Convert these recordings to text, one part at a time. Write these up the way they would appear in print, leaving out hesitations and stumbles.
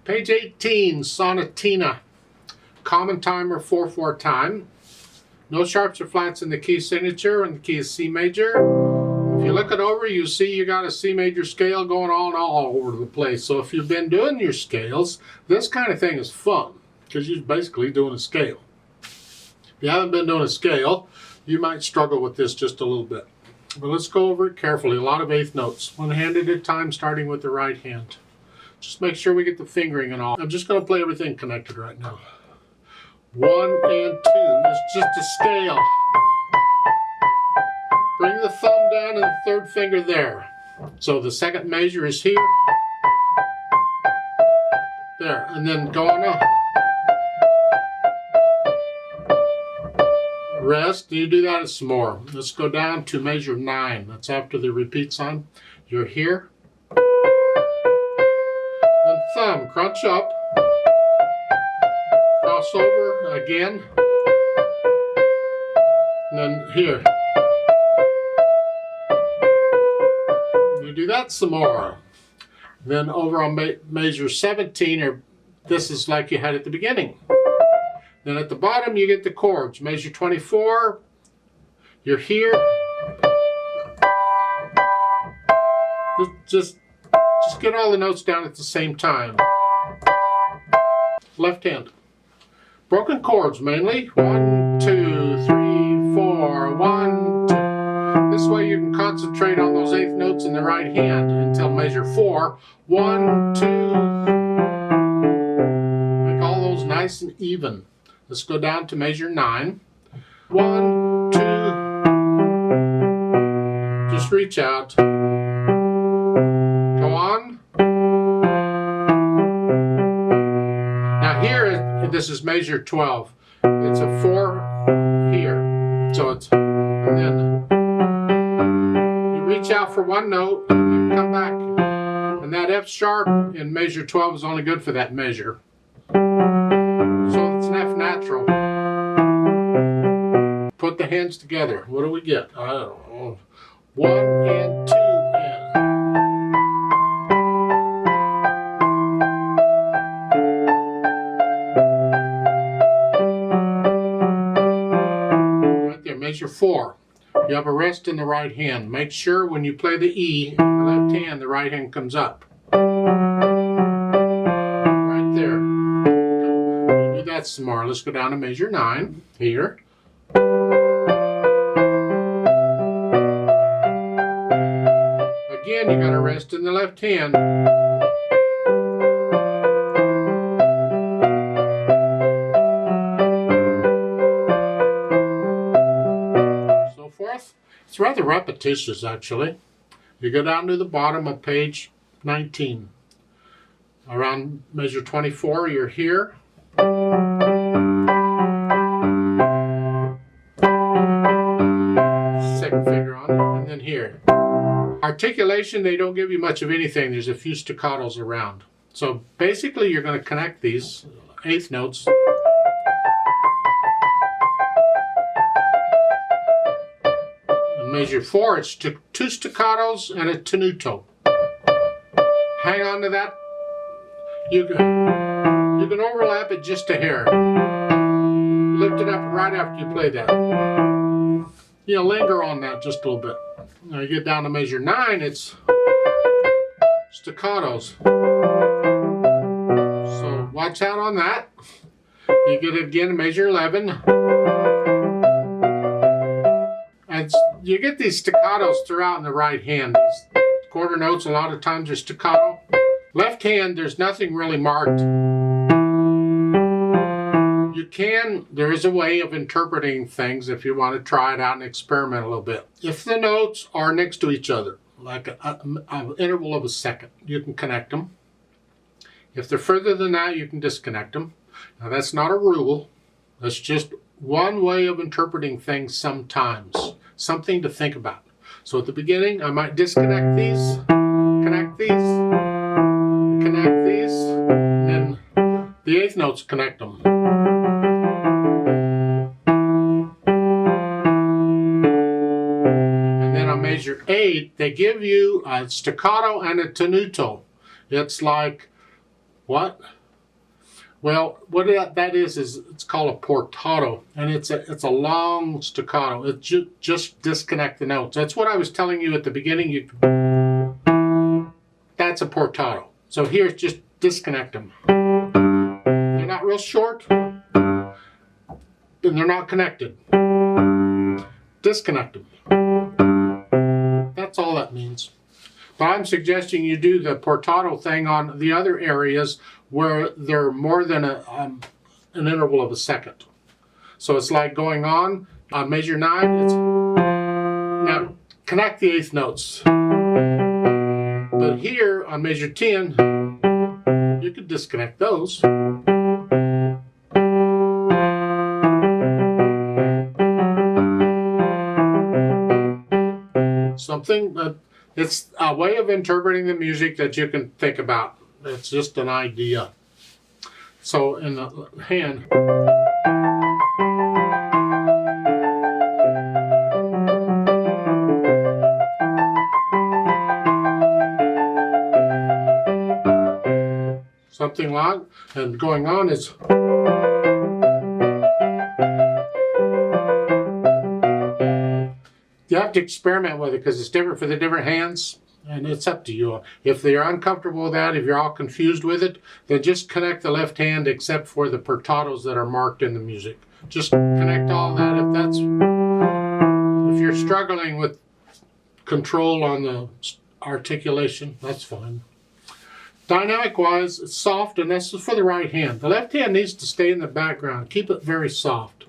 Page 18, Sonatina. Common time or 4/4 time. No sharps or flats in the key signature, and the key is C major. If you look it over, you see you got a C major scale going on all over the place. So if you've been doing your scales, this kind of thing is fun because you're basically doing a scale. If you haven't been doing a scale, you might struggle with this just a little bit. But let's go over it carefully. A lot of eighth notes, one hand at a time, starting with the right hand. Just make sure we get the fingering and all. I'm just going to play everything connected right now. 1 and 2. That's just a scale. Bring the thumb down and the third finger there. So the second measure is here. There. And then go on up. Rest. You do that some more. Let's go down to measure 9. That's after the repeat sign. You're here. Then thumb. Crunch up. Cross over again. And then here. You do that some more. Then over on measure 17, or this is like you had at the beginning. Then at the bottom you get the chords. Measure 24, you're here. Just get all the notes down at the same time. Left hand. Broken chords mainly. 1, 2, 3, 4, 1, 2. This way you can concentrate on those eighth notes in the right hand until measure 4. 1, 2. Make all those nice and even. Let's go down to measure 9. 1, 2. Just reach out. Go on. Now here, this is measure 12. It's a 4 here. So it's, and then you reach out for one note, and you come back. And that F sharp in measure 12 is only good for that measure. So it's an F natural. Put the hands together. What do we get? I don't know. 1 and 2 and. Right there, measure 4. You have a rest in the right hand. Make sure when you play the E in the left hand, the right hand comes up. Right there. You do that some more. Let's go down to measure 9 here. Again, you got to rest in the left hand. So forth. It's rather repetitious, actually. You go down to the bottom of page 19. Around measure 24, you're here. Second finger on it, and then here. Articulation, they don't give you much of anything. There's a few staccatos around. So basically you're going to connect these eighth notes. In measure 4, it's 2 staccatos and a tenuto. Hang on to that. You can overlap it just a hair. Lift it up right after you play that. You know, linger on that just a little bit. Now you get down to measure 9, it's staccatos. So watch out on that. You get it again in measure 11. And you get these staccatos throughout in the right hand. These quarter notes a lot of times are staccato. Left hand, there's nothing really marked. There is a way of interpreting things if you want to try it out and experiment a little bit. If the notes are next to each other, like an interval of a second, you can connect them. If they're further than that, you can disconnect them. Now that's not a rule. That's just one way of interpreting things sometimes. Something to think about. So at the beginning, I might disconnect these, connect these, connect these, and the eighth notes connect them. Measure 8, they give you a staccato and a tenuto. It's like What? Well, what that is it's called a portato, and it's a long staccato. It just disconnect the notes. That's what I was telling you at the beginning. That's a portato. So here, just disconnect them. They're not real short, and they're not connected. Disconnect them. That's all that means. But I'm suggesting you do the portato thing on the other areas where they're more than an interval of a second. So it's like going on measure 9. Now connect the eighth notes. But here on measure 10, you could disconnect those. Something that it's a way of interpreting the music that you can think about. It's just an idea. So in the hand, something like, and going on is. You have to experiment with it because it's different for the different hands, and it's up to you. If they're uncomfortable with that, if you're all confused with it, then just connect the left hand except for the portatos that are marked in the music. Just connect all that. If you're struggling with control on the articulation, that's fine. Dynamic wise, it's soft, and this is for the right hand. The left hand needs to stay in the background. Keep it very soft.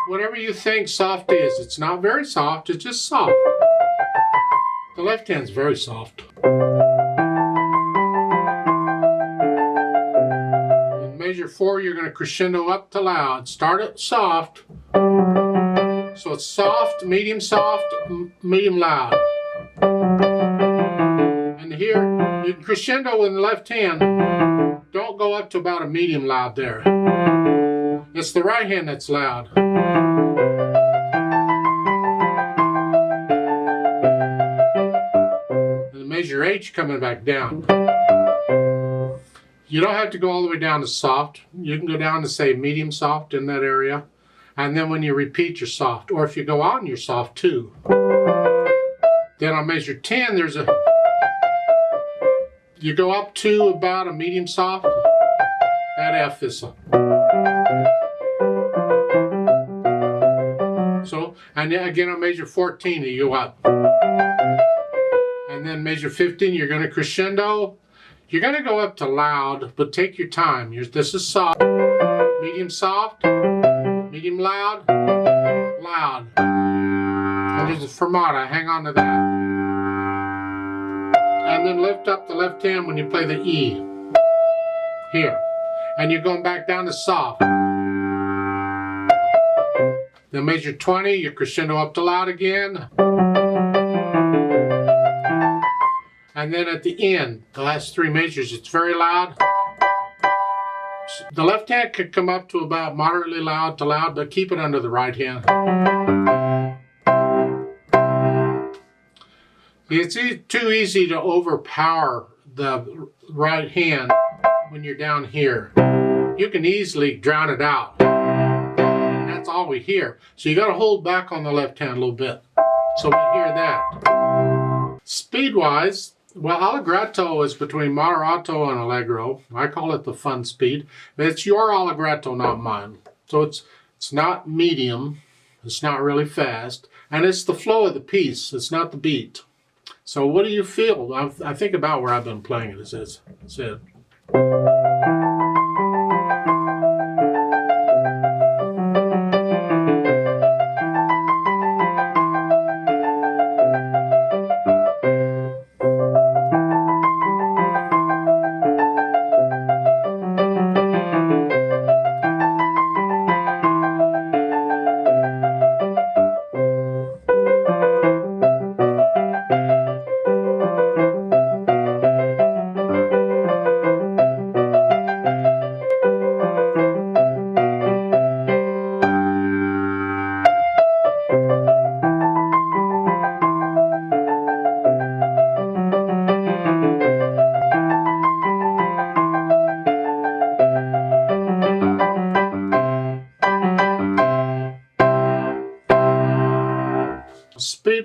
Whatever you think soft is, it's not very soft, it's just soft. The left hand's very soft. In measure 4, you're going to crescendo up to loud. Start it soft. So it's soft, medium loud. And here, you can crescendo in the left hand. Don't go up to about a medium loud there. It's the right hand that's loud. And the measure 8, coming back down. You don't have to go all the way down to soft. You can go down to, say, medium soft in that area. And then when you repeat, you're soft. Or if you go on, you're soft too. Then on measure 10, you go up to about a medium soft. That F is soft. So, and then again on measure 14, you go up. And then measure 15, you're going to crescendo. You're going to go up to loud, but take your time. This is soft, medium loud, loud. And there's a fermata, hang on to that. And then lift up the left hand when you play the E. Here. And you're going back down to soft. Then measure 20, you crescendo up to loud again. And then at the end, the last 3 measures, it's very loud. The left hand could come up to about moderately loud to loud, but keep it under the right hand. It's too easy to overpower the right hand when you're down here. You can easily drown it out. And that's all we hear. So you got to hold back on the left hand a little bit. So we hear that. Speed-wise, well, allegretto is between moderato and allegro. I call it the fun speed. It's your allegretto, not mine. So it's not medium. It's not really fast. And it's the flow of the piece. It's not the beat. So what do you feel? I think about where I've been playing it. That's it.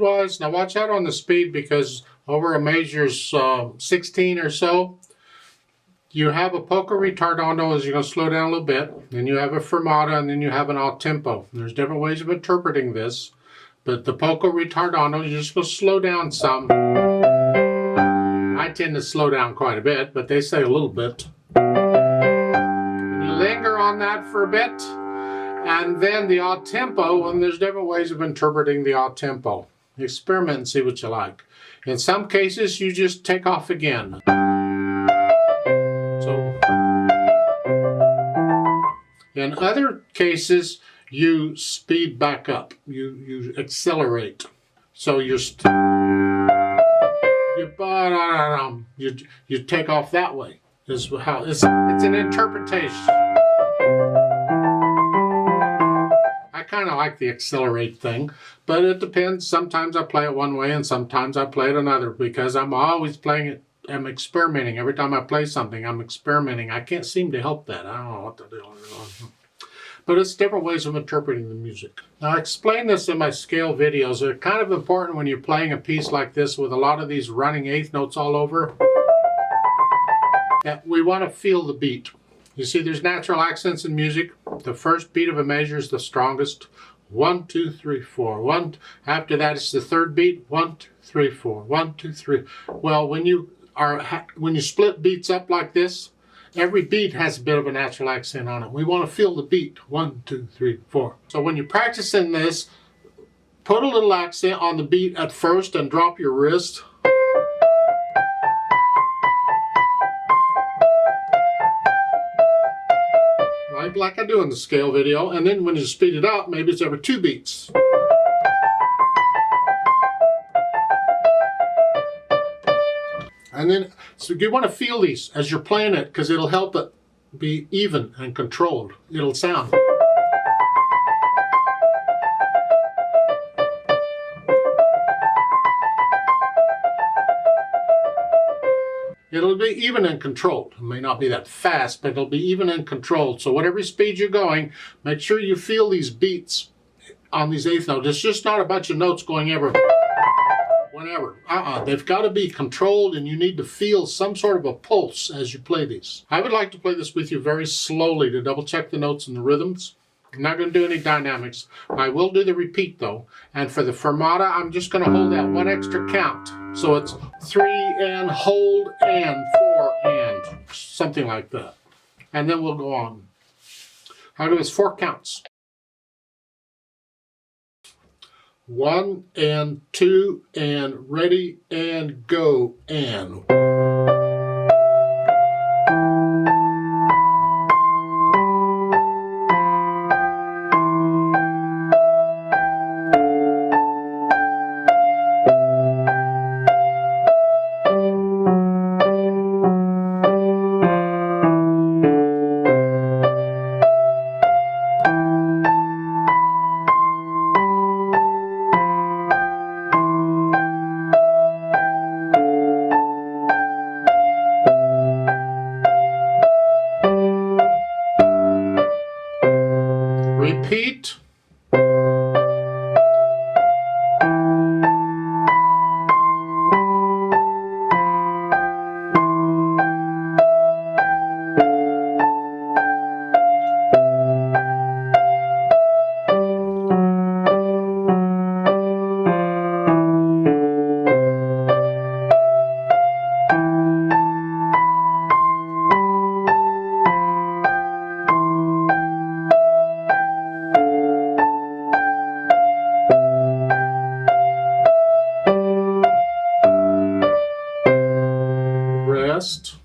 speed-wise, now watch out on the speed because over a measures 16 or so, you have a poco ritardando as you're going to slow down a little bit, then you have a fermata, and then you have an all-tempo. There's different ways of interpreting this, but the poco ritardando, you're just going to slow down some. I tend to slow down quite a bit, but they say a little bit. And you linger on that for a bit, and then the all-tempo, and there's different ways of interpreting the all-tempo. Experiment and see what you like. In some cases, you just take off again. In other cases, you speed back up. You accelerate. So you take off that way. Is how it's an interpretation. I kind of like the accelerate thing, but it depends. Sometimes I play it one way and sometimes I play it another because I'm always playing it. I'm experimenting. Every time I play something, I'm experimenting. I can't seem to help that. I don't know what to do. But it's different ways of interpreting the music. Now, I explain this in my scale videos. They're kind of important when you're playing a piece like this with a lot of these running eighth notes all over. We want to feel the beat. You see, there's natural accents in music. The first beat of a measure is the strongest. 1, 2, 3, 4. 1. After that, it's the third beat. 1, 2, 3, 4. 1, 2, 3. Well, when you split beats up like this, every beat has a bit of a natural accent on it. We want to feel the beat. 1, 2, 3, 4. So when you're practicing this, put a little accent on the beat at first and drop your wrist. Like I do in the scale video. And then when you speed it up, maybe it's every 2 beats. And then, so you want to feel these as you're playing it because it'll help it be even and controlled. It'll sound. It'll be even and controlled. It may not be that fast, but it'll be even and controlled. So whatever speed you're going, make sure you feel these beats on these eighth notes. It's just not a bunch of notes going everywhere. Whenever. They've got to be controlled and you need to feel some sort of a pulse as you play these. I would like to play this with you very slowly to double check the notes and the rhythms. I'm not going to do any dynamics. I will do the repeat though. And for the fermata, I'm just going to hold that one extra count. So it's 3 and hold and 4 and something like that. And then we'll go on. I'll do this 4 counts. 1 and 2 and ready and go and. Repeat. Rest.